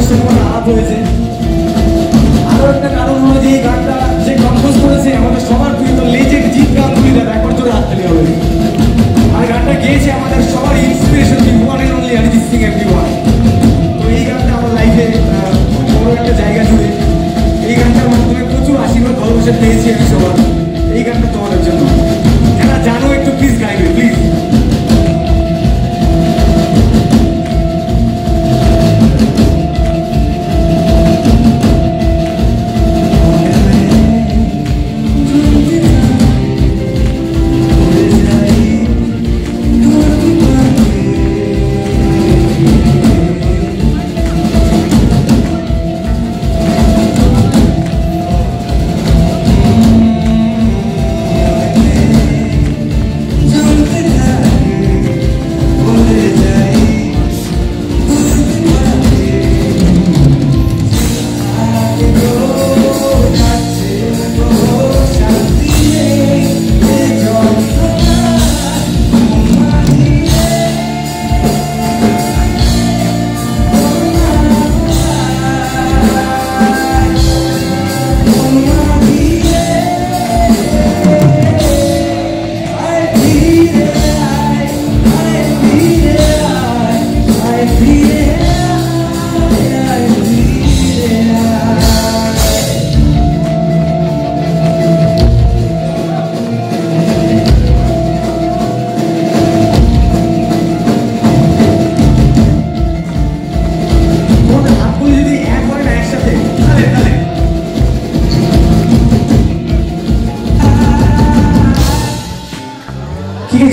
সময় আলাপ হয়েছে। আরো একটা কারণ হলো যে এই গানটা যে কম্পোজ করেছে আমাদের সবার প্রিয় লেজেন্ড জিৎ গাঙ্গুলি দাদা, একবার জোরে হাততালি হবে। আর গানটা গেয়েছে আমাদের সবার inspiration the one and only Arijit Singh everyone. তো এই গানটা আমার লাইফে বড় একটা জায়গা জুড়ে, এই গানটার মাধ্যমে প্রচুর আশীর্বাদ ভালোবাসা পেয়েছি আমি সবার। এই গানটা তোমাদের জন্য, যারা জানো একটু প্লিজ গাইবে প্লিজ।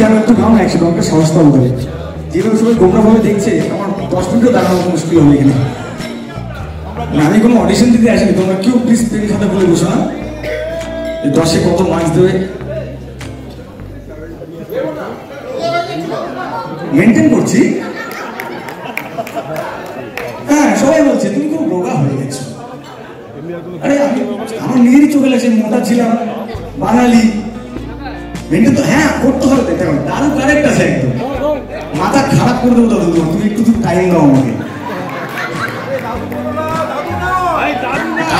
জানো একটু গাও না একসাথে, আমাকে সাহস পাবো বলে। যেভাবে সবাই গোমরাভাবে দেখছে আমার 10 মিনিটও দাঁড়ানো মুশকিল হবে এখানে। আমি কোনো অডিশন দিতে আসিনি, তোমরা কেউ প্লিজ প্রেমের সাথে বলে বসো না। 10-এ কত মার্কস দেবে মেনটেন করছি। হ্যাঁ সবাই বলছে তুমি খুব রোগা হয়ে গেছো। আরে আমার নিজেরই চোখে লাগছে, মোটা ছিলাম বাঙালি মেনটেন তো হ্যাঁ করতে হবে। দারুণ কারেক্ট আছে, একদম মাথা খারাপ করে দেবো দাদু। তুমি একটু টাইম দাও আমাকে।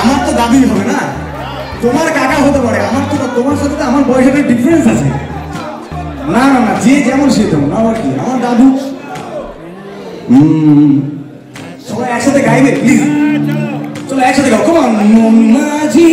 আমার তো দাবি হবে না, তোমার কাকা হতে পারে, আমার তো তোমার সাথে তো আমার বয়সের একটা ডিফারেন্স আছে। না না না, যে যেমন সে তেমন, আমার কি আমার দাদু। সবাই একসাথে গাইবে প্লিজ, চলো একসাথে গাও। কমান মাঝি